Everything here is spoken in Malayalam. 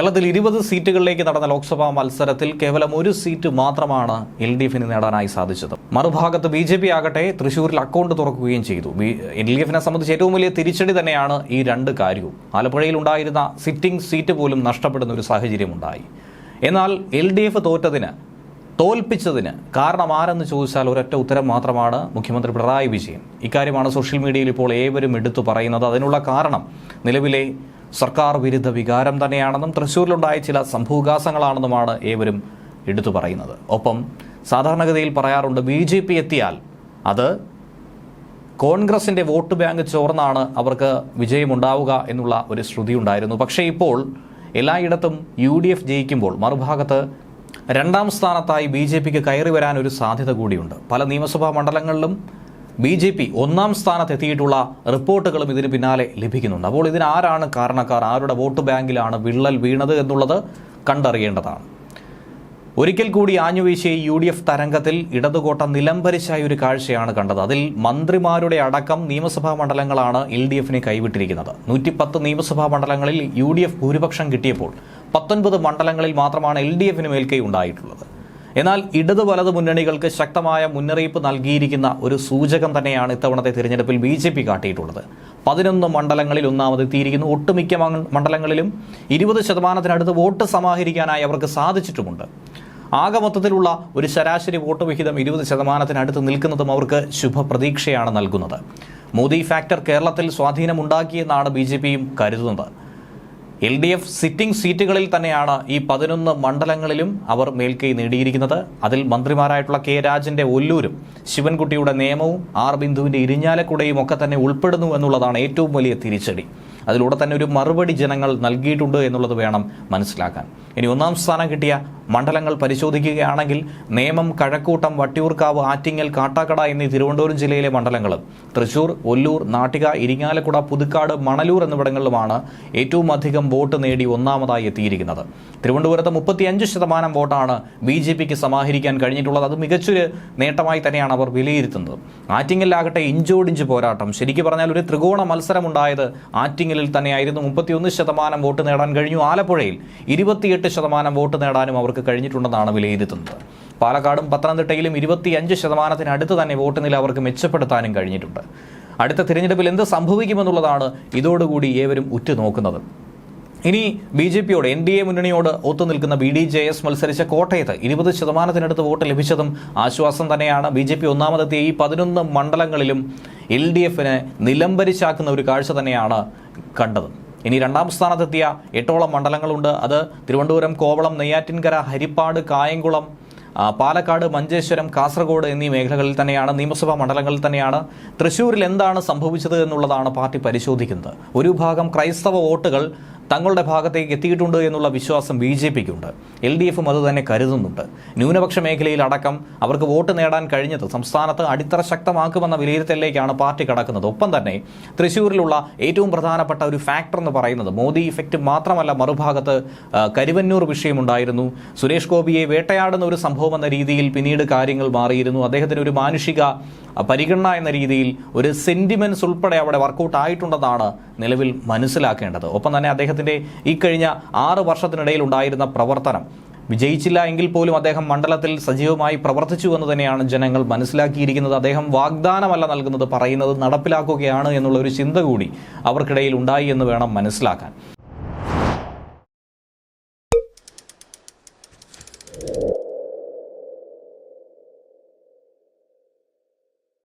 കേരളത്തിൽ 20 സീറ്റുകളിലേക്ക് നടന്ന ലോക്സഭാ മത്സരത്തിൽ കേവലം ഒരു സീറ്റ് മാത്രമാണ് LDFിന് നേടാനായി സാധിച്ചത്. മറുഭാഗത്ത് BJP ആകട്ടെ തൃശ്ശൂരിൽ അക്കൗണ്ട് തുറക്കുകയും ചെയ്തു. LDFിനെ സംബന്ധിച്ച് ഏറ്റവും വലിയ തിരിച്ചടി തന്നെയാണ് ഈ രണ്ട് കാര്യവും. ആലപ്പുഴയിൽ ഉണ്ടായിരുന്ന സിറ്റിംഗ് സീറ്റ് പോലും നഷ്ടപ്പെടുന്ന ഒരു സാഹചര്യമുണ്ടായി. എന്നാൽ LDF തോൽപ്പിച്ചതിന് കാരണം ആരെന്ന് ചോദിച്ചാൽ ഒരൊറ്റ ഉത്തരം മാത്രമാണ്: മുഖ്യമന്ത്രി പിണറായി വിജയൻ. ഇക്കാര്യമാണ് സോഷ്യൽ മീഡിയയിൽ ഇപ്പോൾ ഏവരും എടുത്തു പറയുന്നത്. അതിനുള്ള കാരണം നിലവിലെ സർക്കാർ വിരുദ്ധ വികാരം തന്നെയാണെന്നും തൃശ്ശൂരിലുണ്ടായ ചില സംഭവവികാസങ്ങളാണെന്നുമാണ് ഏവരും എടുത്തു പറയുന്നത്. ഒപ്പം സാധാരണഗതിയിൽ പറയാറുണ്ട്, BJP എത്തിയാൽ അത് കോൺഗ്രസിൻ്റെ വോട്ട് ബാങ്ക് ചോർന്നാണ് അവർക്ക് വിജയമുണ്ടാവുക എന്നുള്ള ഒരു ശ്രുതി ഉണ്ടായിരുന്നു. പക്ഷേ ഇപ്പോൾ എല്ലായിടത്തും UDF ജയിക്കുമ്പോൾ മറുഭാഗത്ത് രണ്ടാം സ്ഥാനത്തായി BJPക്ക് കയറി വരാൻ ഒരു സാധ്യത കൂടിയുണ്ട്. പല നിയമസഭാ മണ്ഡലങ്ങളിലും BJP ഒന്നാം സ്ഥാനത്തെത്തിയിട്ടുള്ള റിപ്പോർട്ടുകളും ഇതിന് പിന്നാലെ ലഭിക്കുന്നുണ്ട്. അപ്പോൾ ഇതിനാരാണ് കാരണക്കാർ, ആരുടെ വോട്ട് ബാങ്കിലാണ് വിള്ളൽ വീണത് എന്നുള്ളത് കണ്ടറിയേണ്ടതാണ്. ഒരിക്കൽ കൂടി ആഞ്ഞുവീശിയ UDF തരംഗത്തിൽ ഇടതുകോട്ട നിലംപരിശായ ഒരു കാഴ്ചയാണ് കണ്ടത്. അതിൽ മന്ത്രിമാരുടെ അടക്കം നിയമസഭാ മണ്ഡലങ്ങളാണ് LDFിനെ കൈവിട്ടിരിക്കുന്നത്. 110 നിയമസഭാ മണ്ഡലങ്ങളിൽ UDF ഭൂരിപക്ഷം കിട്ടിയപ്പോൾ 19 മണ്ഡലങ്ങളിൽ മാത്രമാണ് LDFിന് മേൽക്കൈ ഉണ്ടായിട്ടുള്ളത്. എന്നാൽ ഇടതു വലത് മുന്നണികൾക്ക് ശക്തമായ മുന്നറിയിപ്പ് നൽകിയിരിക്കുന്ന ഒരു സൂചകം തന്നെയാണ് ഇത്തവണത്തെ തിരഞ്ഞെടുപ്പിൽ BJP കാട്ടിയിട്ടുള്ളത്. 11 മണ്ഡലങ്ങളിൽ ഒന്നാമതെത്തിയിരിക്കുന്നു. ഒട്ടുമിക്ക മണ്ഡലങ്ങളിലും 20% വോട്ട് സമാഹരിക്കാനായി അവർക്ക് സാധിച്ചിട്ടുമുണ്ട്. ആകെ മൊത്തത്തിലുള്ള ഒരു ശരാശരി വോട്ട് വിഹിതം 20% നിൽക്കുന്നതും അവർക്ക് ശുഭപ്രതീക്ഷയാണ് നൽകുന്നത്. മോദി ഫാക്ടർ കേരളത്തിൽ സ്വാധീനമുണ്ടാക്കിയെന്നാണ് BJPയും കരുതുന്നത്. LDF സിറ്റിംഗ് സീറ്റുകളിൽ തന്നെയാണ് ഈ 11 മണ്ഡലങ്ങളിലും അവർ മേൽക്കൈ നേടിയിരിക്കുന്നത്. അതിൽ മന്ത്രിമാരായിട്ടുള്ള K രാജന്റെ ഒല്ലൂരും ശിവൻകുട്ടിയുടെ നേമവും ബിന്ദുവിന്റെ ഇരിഞ്ഞാലക്കുടയും ഒക്കെ തന്നെ ഉൾപ്പെടുന്നു എന്നുള്ളതാണ് ഏറ്റവും വലിയ തിരിച്ചടി. അതിലൂടെ തന്നെ ഒരു മറുപടി ജനങ്ങൾ നൽകിയിട്ടുണ്ട് എന്നുള്ളത് വേണം മനസ്സിലാക്കാൻ. ഇനി ഒന്നാം സ്ഥാനം കിട്ടിയ മണ്ഡലങ്ങൾ പരിശോധിക്കുകയാണെങ്കിൽ നേമം, കഴക്കൂട്ടം, വട്ടിയൂർക്കാവ്, ആറ്റിങ്ങൽ, കാട്ടാക്കട എന്നീ തിരുവനന്തപുരം ജില്ലയിലെ മണ്ഡലങ്ങളും തൃശൂർ, ഒല്ലൂർ, നാട്ടിക, ഇരിങ്ങാലക്കുട, പുതുക്കാട്, മണലൂർ എന്നിവിടങ്ങളിലുമാണ് ഏറ്റവും അധികം വോട്ട് നേടി ഒന്നാമതായി എത്തിയിരിക്കുന്നത്. തിരുവനന്തപുരത്ത് 35% വോട്ടാണ് BJPക്ക് സമാഹരിക്കാൻ കഴിഞ്ഞിട്ടുള്ളത്. അത് മികച്ചൊരു നേട്ടമായി തന്നെയാണ് അവർ വിലയിരുത്തുന്നത്. ആറ്റിങ്ങലിലാകട്ടെ ഇഞ്ചോടിഞ്ച് പോരാട്ടം. ശരിക്കും പറഞ്ഞാൽ ഒരു ത്രികോണ മത്സരമുണ്ടായത് ആറ്റിങ്ങലിൽ തന്നെയായിരുന്നു. 31% വോട്ട് നേടാൻ കഴിഞ്ഞു. ആലപ്പുഴയിൽ 28% വോട്ട് നേടാനും അവർക്ക് കഴിഞ്ഞിട്ടുണ്ടെന്നാണ് വിലയിരുത്തുന്നത്. പാലക്കാടും പത്തനംതിട്ടയിലും 25% തന്നെ വോട്ട് നില അവർക്ക് മെച്ചപ്പെടുത്താനും കഴിഞ്ഞിട്ടുണ്ട്. അടുത്ത തിരഞ്ഞെടുപ്പിൽ എന്ത് സംഭവിക്കുമെന്നുള്ളതാണ് ഇതോടുകൂടി ഏവരും ഉറ്റുനോക്കുന്നത്. ഇനി BJPയോട് NDA മുന്നണിയോട് ഒത്തുനിൽക്കുന്ന BDJS മത്സരിച്ച കോട്ടയത്ത് 20% വോട്ട് ലഭിച്ചതും ആശ്വാസം തന്നെയാണ്. BJP ഒന്നാമതെത്തിയ ഈ 11 മണ്ഡലങ്ങളിലും LDFിനെ നിലംപരിശാക്കുന്ന ഒരു കാഴ്ച തന്നെയാണ് കണ്ടത്. ഇനി രണ്ടാം സ്ഥാനത്തെത്തിയ 8ഓളം മണ്ഡലങ്ങളുണ്ട്. അത് തിരുവനന്തപുരം, കോവളം, നെയ്യാറ്റിൻകര, ഹരിപ്പാട്, കായംകുളം, പാലക്കാട്, മഞ്ചേശ്വരം, കാസർഗോഡ് എന്നീ മേഖലകളിൽ തന്നെയാണ്, നിയമസഭാ മണ്ഡലങ്ങളിൽ തന്നെയാണ്. തൃശ്ശൂരിൽ എന്താണ് സംഭവിച്ചത് എന്നുള്ളതാണ് പാർട്ടി പരിശോധിക്കുന്നത്. ഒരു ഭാഗം ക്രൈസ്തവ വോട്ടുകൾ തങ്ങളുടെ ഭാഗത്തേക്ക് എത്തിയിട്ടുണ്ട് എന്നുള്ള വിശ്വാസം BJPക്കുണ്ട്. LDFും അത് തന്നെ കരുതുന്നുണ്ട്. ന്യൂനപക്ഷ മേഖലയിൽ അടക്കം അവർക്ക് വോട്ട് നേടാൻ കഴിഞ്ഞത് സംസ്ഥാനത്ത് അടിത്തറ ശക്തമാക്കുമെന്ന വിലയിരുത്തലിലേക്കാണ് പാർട്ടി കടക്കുന്നത്. ഒപ്പം തന്നെ തൃശ്ശൂരിലുള്ള ഏറ്റവും പ്രധാനപ്പെട്ട ഒരു ഫാക്ടർ എന്ന് പറയുന്നത് മോദി ഇഫക്റ്റ് മാത്രമല്ല, മറുഭാഗത്ത് കരുവന്നൂർ വിഷയമുണ്ടായിരുന്നു. സുരേഷ് ഗോപിയെ വേട്ടയാടുന്ന ഒരു സംഭവം എന്ന രീതിയിൽ പിന്നീട് കാര്യങ്ങൾ മാറിയിരുന്നു. അദ്ദേഹത്തിന് ഒരു മാനുഷിക പരിഗണന എന്ന രീതിയിൽ ഒരു സെന്റിമെന്റ്സ് ഉൾപ്പെടെ അവിടെ വർക്കൗട്ട് ആയിട്ടുണ്ടെന്നാണ് നിലവിൽ മനസ്സിലാക്കേണ്ടത്. ഒപ്പം തന്നെ അദ്ദേഹത്തിന്റെ ഈ കഴിഞ്ഞ 6 വർഷത്തിനിടയിൽ ഉണ്ടായിരുന്ന പ്രവർത്തനം വിജയിച്ചില്ല എങ്കിൽ പോലും അദ്ദേഹം മണ്ഡലത്തിൽ സജീവമായി പ്രവർത്തിച്ചു എന്ന് തന്നെയാണ് ജനങ്ങൾ മനസ്സിലാക്കിയിരിക്കുന്നത്. അദ്ദേഹം വാഗ്ദാനമല്ല നൽകുന്നത്, പറയുന്നത് നടപ്പിലാക്കുകയാണ് എന്നുള്ള ഒരു ചിന്ത കൂടി അവർക്കിടയിൽ ഉണ്ടായി എന്ന് വേണം മനസ്സിലാക്കാൻ.